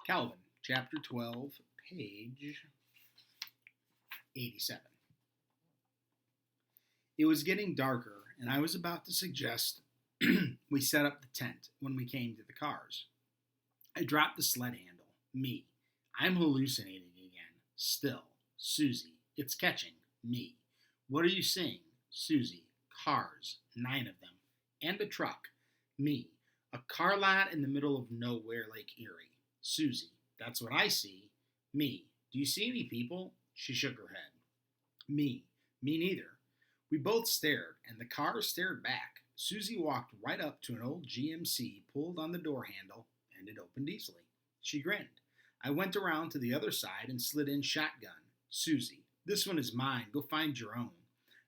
Calvin, chapter 12, page 87. It was getting darker, and I was about to suggest we set up the tent when we came to the cars. I dropped the sled handle. Me. I'm hallucinating again. Still. Susie. It's catching. Me. What are you seeing? Susie. Cars. 9 of them. And a truck. Me. A car lot in the middle of nowhere, Lake Erie. Susie. That's what I see. Me. Do you see any people? She shook her head. Me. Me neither. We both stared, and the car stared back. Susie walked right up to an old GMC, pulled on the door handle, and it opened easily. She grinned. I went around to the other side and slid in shotgun. Susie. This one is mine. Go find your own.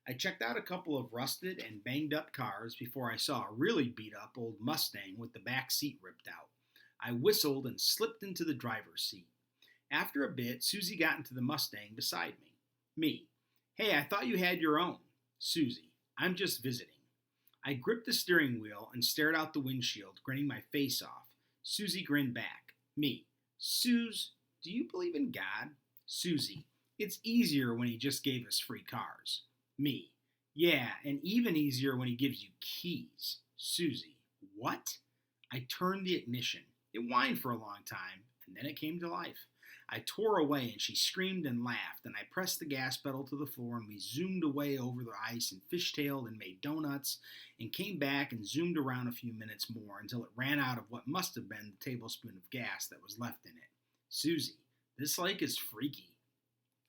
I checked out a couple of rusted and banged up cars before I saw a really beat up old Mustang with the back seat ripped out. I whistled and slipped into the driver's seat. After a bit, Susie got into the Mustang beside me. Me. Hey, I thought you had your own. Susie. I'm just visiting. I gripped the steering wheel and stared out the windshield, grinning my face off. Susie grinned back. Me. Suze, do you believe in God? Susie. It's easier when he just gave us free cars. Me. Yeah, and even easier when he gives you keys. Susie. What? I turned the ignition. It whined for a long time, and then it came to life. I tore away, and she screamed and laughed, and I pressed the gas pedal to the floor, and we zoomed away over the ice and fishtailed and made donuts, and came back and zoomed around a few minutes more until it ran out of what must have been the tablespoon of gas that was left in it. Susie, this lake is freaky.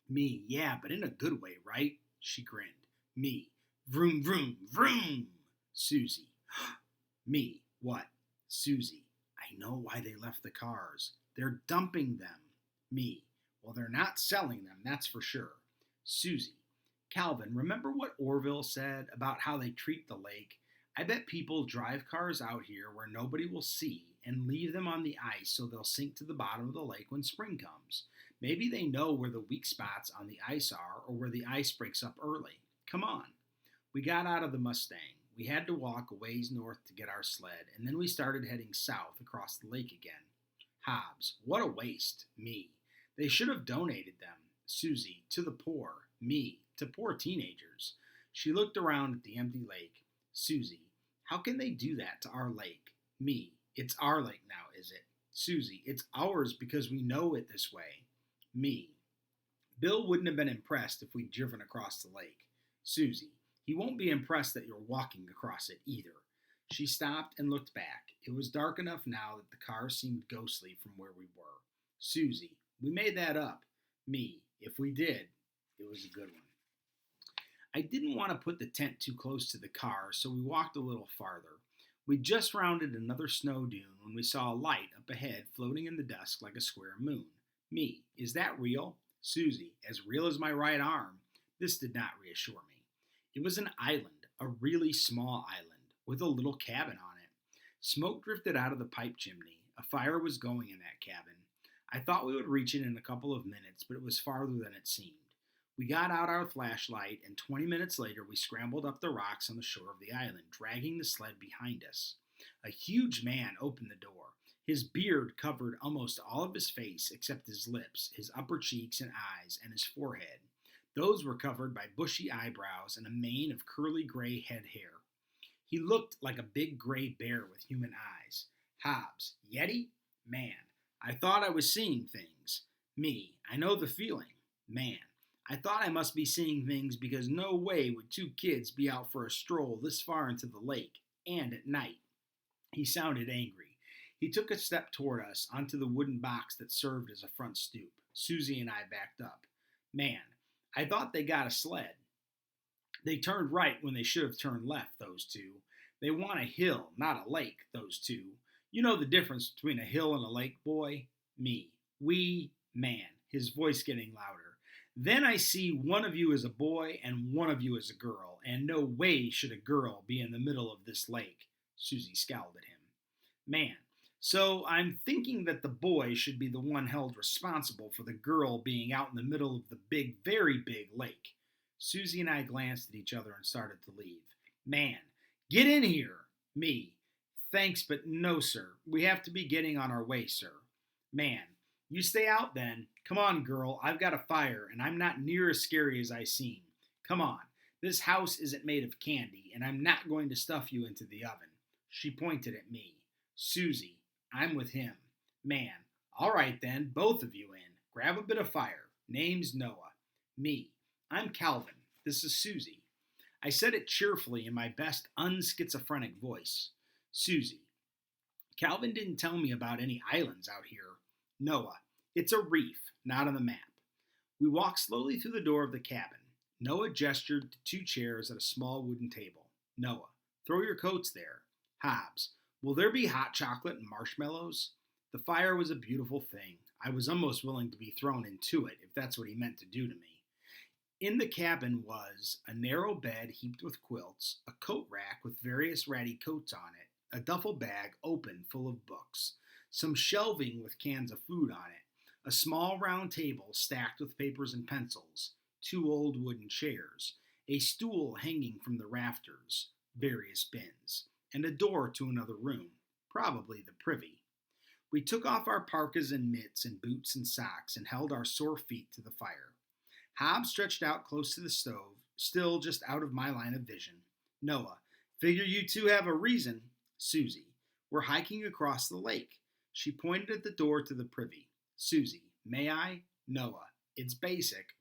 Me, yeah, but in a good way, right? She grinned. Me, vroom, vroom, vroom. Susie, me, what? Susie, I know why they left the cars. They're dumping them. Me, well, they're not selling them, that's for sure. Susie, Calvin, remember what Orville said about how they treat the lake? I bet people drive cars out here where nobody will see and leave them on the ice so they'll sink to the bottom of the lake when spring comes. Maybe they know where the weak spots on the ice are or where the ice breaks up early. Come on. We got out of the Mustang. We had to walk a ways north to get our sled, and then we started heading south across the lake again. Hobbs, what a waste. Me. They should have donated them. Susie, to the poor. Me, to poor teenagers. She looked around at the empty lake. Susie, how can they do that to our lake? Me, it's our lake now, is it? Susie, it's ours because we know it this way. Me, Bill wouldn't have been impressed if we'd driven across the lake. Susie, he won't be impressed that you're walking across it either. She stopped and looked back. It was dark enough now that the car seemed ghostly from where we were. Susie, we made that up. Me, if we did, it was a good one. I didn't want to put the tent too close to the car, so we walked a little farther. We just rounded another snow dune when we saw a light up ahead floating in the dusk like a square moon. Me, is that real? Susie, as real as my right arm. This did not reassure me. It was an island, a really small island, with a little cabin on it. Smoke drifted out of the pipe chimney. A fire was going in that cabin. I thought we would reach it in a couple of minutes, but it was farther than it seemed. We got out our flashlight, and 20 minutes later we scrambled up the rocks on the shore of the island, dragging the sled behind us. A huge man opened the door. His beard covered almost all of his face except his lips, his upper cheeks and eyes, and his forehead. Those were covered by bushy eyebrows and a mane of curly gray head hair. He looked like a big gray bear with human eyes. Hobbs, Yeti? Man, I thought I was seeing things. Me, I know the feeling. Man, I thought I must be seeing things because no way would 2 kids be out for a stroll this far into the lake, and at night. He sounded angry. He took a step toward us onto the wooden box that served as a front stoop. Susie and I backed up. Man, I thought they got a sled. They turned right when they should have turned left, those 2. They want a hill, not a lake, those 2. You know the difference between a hill and a lake, boy? Me. We, man. His voice getting louder. Then I see one of you is a boy and one of you is a girl, and no way should a girl be in the middle of this lake. Susie scowled at him. Man, so I'm thinking that the boy should be the one held responsible for the girl being out in the middle of the big, very big lake. Susie and I glanced at each other and started to leave. Man, get in here. Me. Thanks, but no, sir. We have to be getting on our way, sir. Man, You stay out then. Come on, girl, I've got a fire, and I'm not near as scary as I seem. Come on. This house isn't made of candy, and I'm not going to stuff you into the oven. She pointed at me. Susie, I'm with him. Man, all right then, both of you in. Grab a bit of fire. Name's Noah. Me, I'm Calvin. This is Susie. I said it cheerfully in my best unschizophrenic voice. Susie, Calvin didn't tell me about any islands out here. Noah, it's a reef, not on the map. We walked slowly through the door of the cabin. Noah gestured to two chairs at a small wooden table. Noah, throw your coats there. Hobbs, will there be hot chocolate and marshmallows? The fire was a beautiful thing. I was almost willing to be thrown into it, if that's what he meant to do to me. In the cabin was a narrow bed heaped with quilts, a coat rack with various ratty coats on it, a duffel bag open full of books, some shelving with cans of food on it, a small round table stacked with papers and pencils, two old wooden chairs, a stool hanging from the rafters, various bins, and a door to another room, probably the privy. We took off our parkas and mitts and boots and socks and held our sore feet to the fire. Hobbs stretched out close to the stove, still just out of my line of vision. Noah, figure you two have a reason. Susie, we're hiking across the lake. She pointed at the door to the privy. Susie, may I? Noah, it's basic.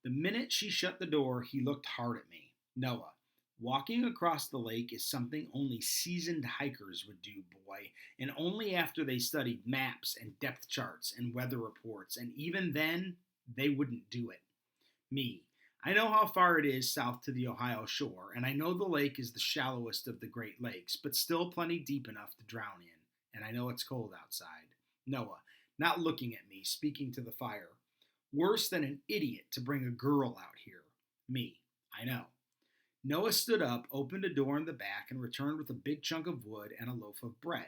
The minute she shut the door, he looked hard at me. Noah, walking across the lake is something only seasoned hikers would do, boy, and only after they studied maps and depth charts and weather reports, and even then, they wouldn't do it. Me, I know how far it is south to the Ohio shore, and I know the lake is the shallowest of the Great Lakes, but still plenty deep enough to drown in, and I know it's cold outside. Noah, not looking at me, speaking to the fire. Worse than an idiot to bring a girl out here. Me, I know. Noah stood up, opened a door in the back, and returned with a big chunk of wood and a loaf of bread.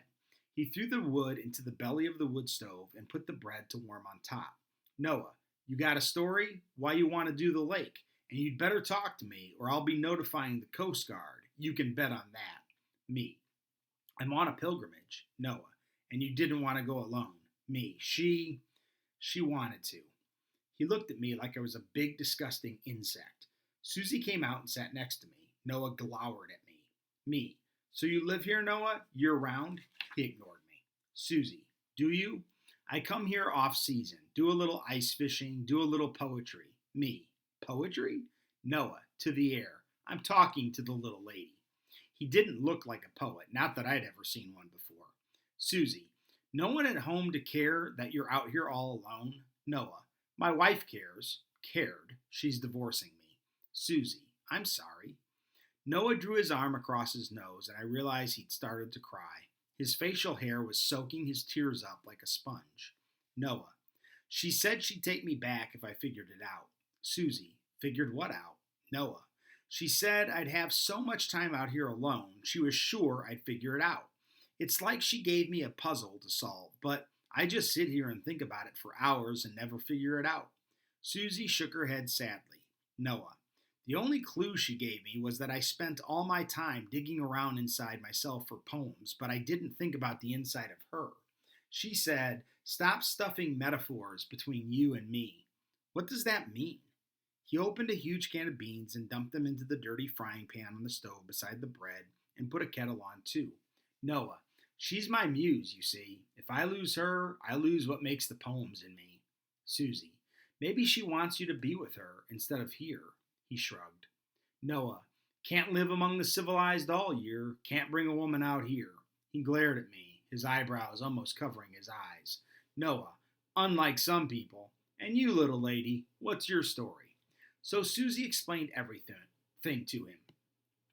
He threw the wood into the belly of the wood stove and put the bread to warm on top. Noah, you got a story? Why you want to do the lake? And you'd better talk to me, or I'll be notifying the Coast Guard. You can bet on that. Me, I'm on a pilgrimage. Noah, and you didn't want to go alone. Me, she wanted to. He looked at me like I was a big, disgusting insect. Susie came out and sat next to me. Noah glowered at me. Me, so you live here, Noah? Year-round? He ignored me. Susie, do you? I come here off-season, do a little ice fishing, do a little poetry. Me, poetry? Noah, to the air. I'm talking to the little lady. He didn't look like a poet, not that I'd ever seen one before. Susie, no one at home to care that you're out here all alone? Noah, my wife cared. She's divorcing me. Susie, I'm sorry. Noah drew his arm across his nose, and I realized he'd started to cry. His facial hair was soaking his tears up like a sponge. Noah, she said she'd take me back if I figured it out. Susie, figured what out? Noah, she said I'd have so much time out here alone, she was sure I'd figure it out. It's like she gave me a puzzle to solve, but I just sit here and think about it for hours and never figure it out. Susie shook her head sadly. Noah, the only clue she gave me was that I spent all my time digging around inside myself for poems, but I didn't think about the inside of her. She said, stop stuffing metaphors between you and me. What does that mean? He opened a huge can of beans and dumped them into the dirty frying pan on the stove beside the bread and put a kettle on too. Noah, she's my muse, you see. If I lose her, I lose what makes the poems in me. Susie, maybe she wants you to be with her instead of here. He shrugged. Noah, can't live among the civilized all year, can't bring a woman out here. He glared at me, his eyebrows almost covering his eyes. Noah, unlike some people. And you, little lady, what's your story? So Susie explained everything to him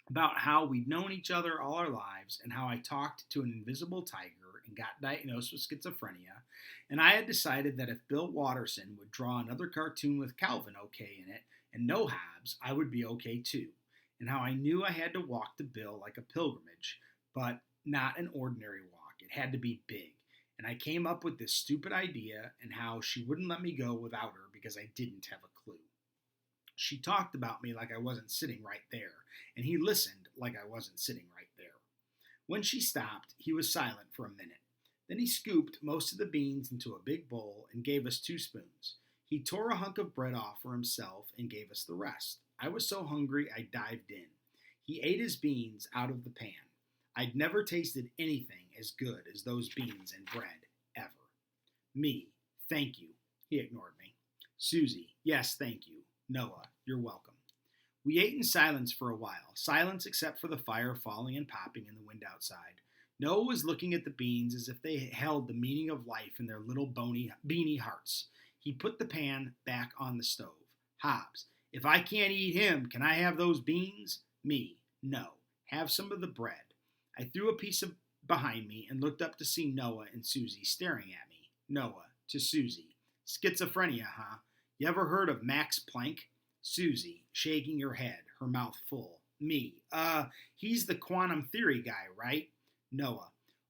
about how we'd known each other all our lives and how I talked to an invisible tiger and got diagnosed with schizophrenia, and I had decided that if Bill Watterson would draw another cartoon with Calvin okay in it and no Hobbs, I would be okay too, and how I knew I had to walk to Bill like a pilgrimage, but not an ordinary walk. It had to be big. And I came up with this stupid idea and how she wouldn't let me go without her because I didn't have a clue. She talked about me like I wasn't sitting right there, and he listened like I wasn't sitting right there. When she stopped, he was silent for a minute. Then he scooped most of the beans into a big bowl and gave us 2 spoons. He tore a hunk of bread off for himself and gave us the rest. I was so hungry I dived in. He ate his beans out of the pan. I'd never tasted anything as good as those beans and bread, ever. Me, thank you. He ignored me. Susie, yes, thank you. Noah, you're welcome. We ate in silence for a while, silence except for the fire falling and popping in the wind outside. Noah was looking at the beans as if they held the meaning of life in their little beany hearts. He put the pan back on the stove. Hobbs, if I can't eat him, can I have those beans? Me, no. Have some of the bread. I threw a piece behind me and looked up to see Noah and Susie staring at me. Noah to Susie. Schizophrenia, huh? You ever heard of Max Planck? Susie, shaking her head, her mouth full. Me, he's the quantum theory guy, right? Noah,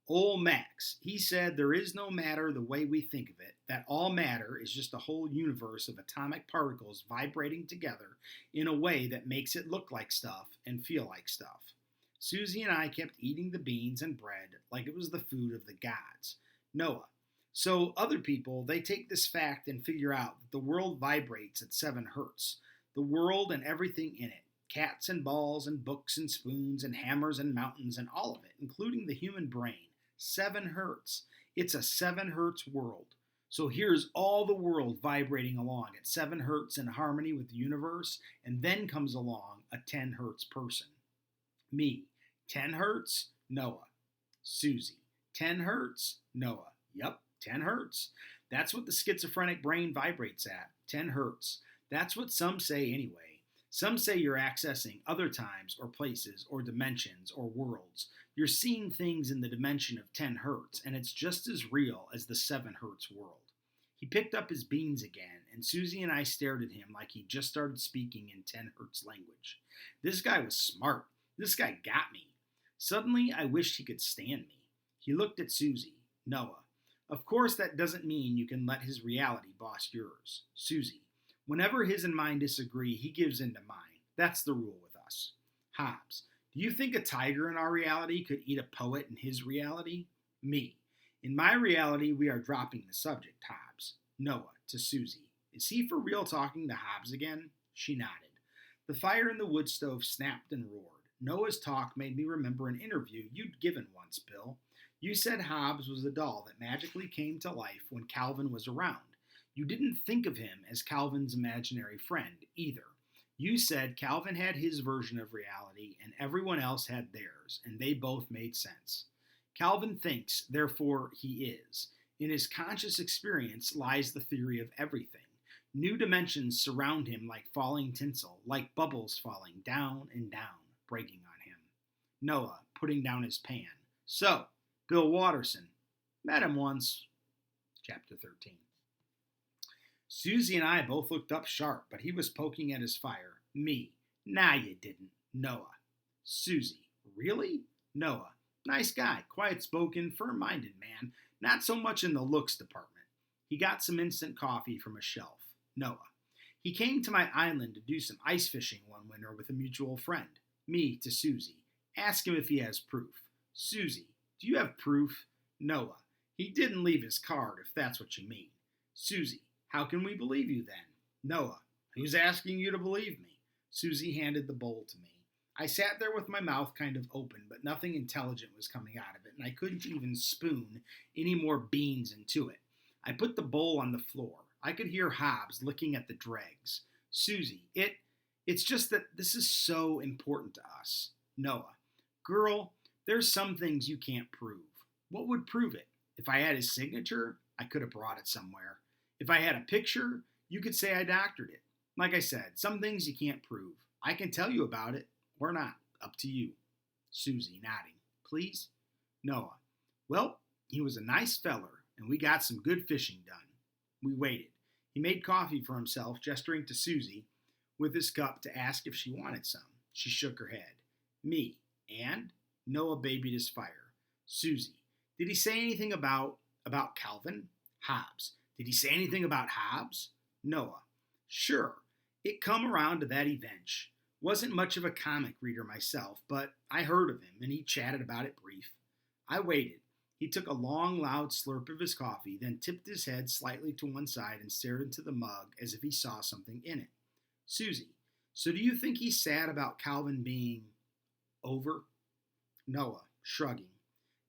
Ol' Max, he said there is no matter the way we think of it, that all matter is just a whole universe of atomic particles vibrating together in a way that makes it look like stuff and feel like stuff. Susie and I kept eating the beans and bread like it was the food of the gods. Noah, so other people, they take this fact and figure out that the world vibrates at 7 hertz. The world and everything in it. Cats and balls and books and spoons and hammers and mountains and all of it, including the human brain. 7 hertz. It's a 7 hertz world. So here's all the world vibrating along at 7 hertz in harmony with the universe, and then comes along a 10 hertz person. Me. 10 hertz? Noah. Susie. 10 hertz? Noah. Yup, 10 hertz. That's what the schizophrenic brain vibrates at. 10 hertz. That's what some say anyway. Some say you're accessing other times or places or dimensions or worlds. You're seeing things in the dimension of 10 hertz, and it's just as real as the 7 hertz world. He picked up his beans again, and Susie and I stared at him like he'd just started speaking in 10 hertz language. This guy was smart. This guy got me. Suddenly, I wished he could stand me. He looked at Susie. Noah. Of course, that doesn't mean you can let his reality boss yours. Susie. Whenever his and mine disagree, he gives in to mine. That's the rule with us. Hobbs. Do you think a tiger in our reality could eat a poet in his reality? Me. In my reality, we are dropping the subject, Hobbs. Noah to Susie. Is he for real talking to Hobbs again? She nodded. The fire in the wood stove snapped and roared. Noah's talk made me remember an interview you'd given once, Bill. You said Hobbs was a doll that magically came to life when Calvin was around. You didn't think of him as Calvin's imaginary friend, either. You said Calvin had his version of reality and everyone else had theirs, and they both made sense. Calvin thinks, therefore he is. In his conscious experience lies the theory of everything. New dimensions surround him like falling tinsel, like bubbles falling down and down, breaking on him. Noah, putting down his pan. So, Bill Watterson. Met him once. Chapter 13. Susie and I both looked up sharp, but he was poking at his fire. Me. Nah, you didn't. Noah. Susie. Really? Noah. Nice guy, quiet-spoken, firm-minded man, not so much in the looks department. He got some instant coffee from a shelf. Noah. He came to my island to do some ice fishing one winter with a mutual friend. Me to Susie. Ask him if he has proof. Susie. Do you have proof? Noah. He didn't leave his card, if that's what you mean. Susie. How can we believe you then? Noah. Who's asking you to believe me? Susie handed the bowl to me. I sat there with my mouth kind of open, but nothing intelligent was coming out of it, and I couldn't even spoon any more beans into it. I put the bowl on the floor. I could hear Hobbs licking at the dregs. Susie, it's just that this is so important to us. Noah. Girl, there's some things you can't prove. What would prove it? If I had his signature, I could have brought it somewhere. If I had a picture, you could say I doctored it. Like I said, some things you can't prove. I can tell you about it, or not. Up to you. Susie, nodding. Please? Noah. Well, he was a nice feller, and we got some good fishing done. We waited. He made coffee for himself, gesturing to Susie with his cup to ask if she wanted some. She shook her head. Me. And? Noah babied his fire. Susie. Did he say anything about Calvin? Hobbs. Did he say anything about Hobbs? Noah. Sure. It come around to that eventually. Wasn't much of a comic reader myself, but I heard of him, and he chatted about it brief. I waited. He took a long, loud slurp of his coffee, then tipped his head slightly to one side and stared into the mug as if he saw something in it. Susie, so do you think he's sad about Calvin being over? Noah, shrugging.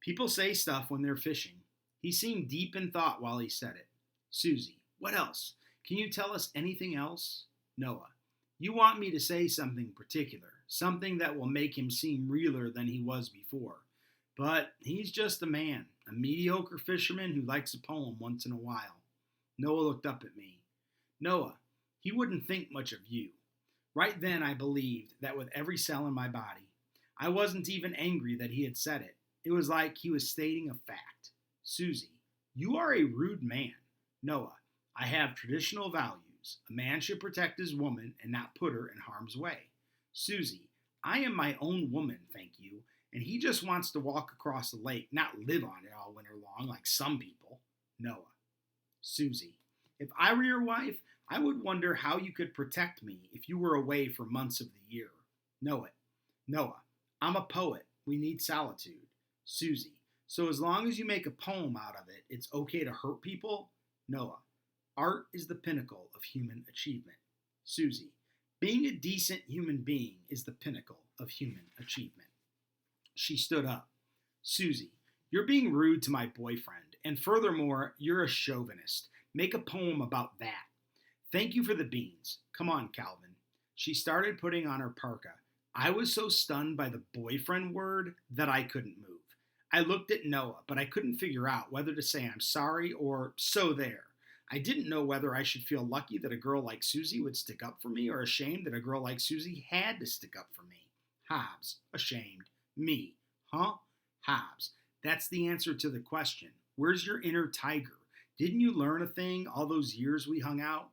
People say stuff when they're fishing. He seemed deep in thought while he said it. Susie, what else? Can you tell us anything else? Noah, you want me to say something particular, something that will make him seem realer than he was before. But he's just a man, a mediocre fisherman who likes a poem once in a while. Noah looked up at me. Noah, he wouldn't think much of you. Right then I believed that with every cell in my body. I wasn't even angry that he had said it. It was like he was stating a fact. Susie, you are a rude man. Noah, I have traditional values. A man should protect his woman and not put her in harm's way. Susie, I am my own woman, thank you, and he just wants to walk across the lake, not live on it all winter long like some people. Noah. Susie, if I were your wife, I would wonder how you could protect me if you were away for months of the year. Noah, I'm a poet. We need solitude. Susie, so as long as you make a poem out of it, it's okay to hurt people? Noah, art is the pinnacle of human achievement. Susie, being a decent human being is the pinnacle of human achievement. She stood up. Susie, you're being rude to my boyfriend, and furthermore, you're a chauvinist. Make a poem about that. Thank you for the beans. Come on, Calvin. She started putting on her parka. I was so stunned by the boyfriend word that I couldn't move. I looked at Noah, but I couldn't figure out whether to say I'm sorry or so there. I didn't know whether I should feel lucky that a girl like Susie would stick up for me or ashamed that a girl like Susie had to stick up for me. Hobbs, ashamed. Me. Huh? Hobbs, that's the answer to the question. Where's your inner tiger? Didn't you learn a thing all those years we hung out?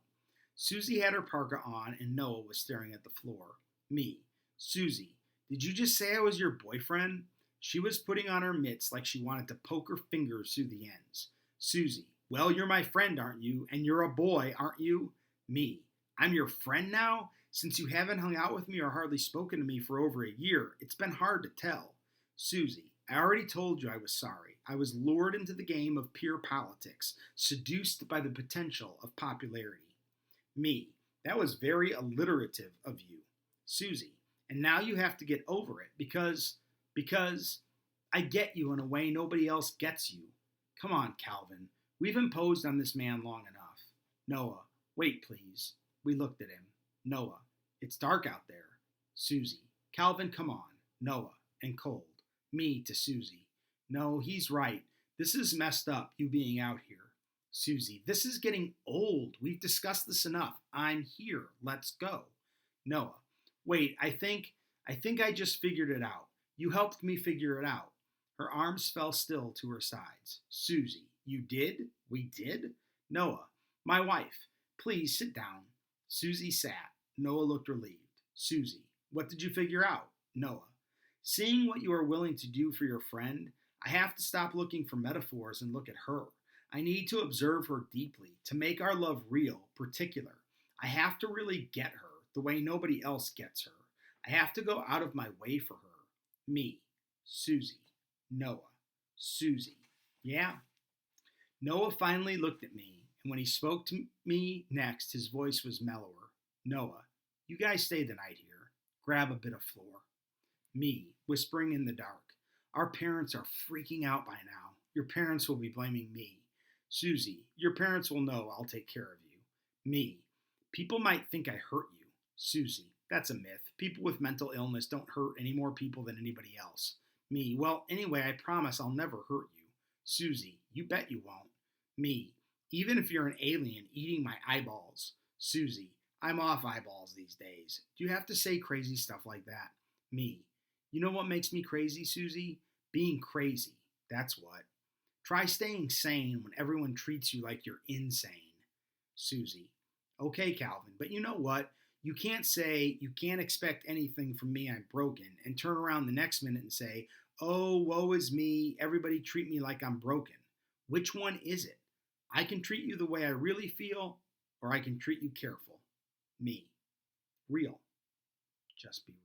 Susie had her parka on and Noah was staring at the floor. Me. Susie, did you just say I was your boyfriend? She was putting on her mitts like she wanted to poke her fingers through the ends. Susie, well, you're my friend, aren't you? And you're a boy, aren't you? Me, I'm your friend now? Since you haven't hung out with me or hardly spoken to me for over a year, it's been hard to tell. Susie, I already told you I was sorry. I was lured into the game of pure politics, seduced by the potential of popularity. Me, that was very alliterative of you. Susie, and now you have to get over it because I get you in a way nobody else gets you. Come on, Calvin. We've imposed on this man long enough. Noah, wait, please. We looked at him. Noah, it's dark out there. Susie, Calvin, come on. Noah, and cold. Me to Susie. No, he's right. This is messed up, you being out here. Susie, this is getting old. We've discussed this enough. I'm here. Let's go. Noah, wait, I think I just figured it out. You helped me figure it out. Her arms fell still to her sides. Susie, you did? We did? Noah, my wife. Please sit down. Susie sat. Noah looked relieved. Susie, what did you figure out? Noah, seeing what you are willing to do for your friend, I have to stop looking for metaphors and look at her. I need to observe her deeply, to make our love real, particular. I have to really get her, the way nobody else gets her. I have to go out of my way for her. Me, Susie, Noah, Susie. Yeah. Noah finally looked at me, and when he spoke to me next, his voice was mellower. Noah, you guys stay the night here. Grab a bit of floor. Me, whispering in the dark. Our parents are freaking out by now. Your parents will be blaming me. Susie, your parents will know I'll take care of you. Me, people might think I hurt you. Susie, that's a myth. People with mental illness don't hurt any more people than anybody else. Me, well, anyway, I promise I'll never hurt you. Susie, you bet you won't. Me, even if you're an alien eating my eyeballs. Susie, I'm off eyeballs these days. Do you have to say crazy stuff like that? Me, you know what makes me crazy, Susie? Being crazy. That's what. Try staying sane when everyone treats you like you're insane. Susie, okay, Calvin, but you know what? You can't say you can't expect anything from me, I'm broken, and turn around the next minute and say, oh, woe is me, everybody treat me like I'm broken. Which one is it? I can treat you the way I really feel, or I can treat you careful. Me. Real. Just be real.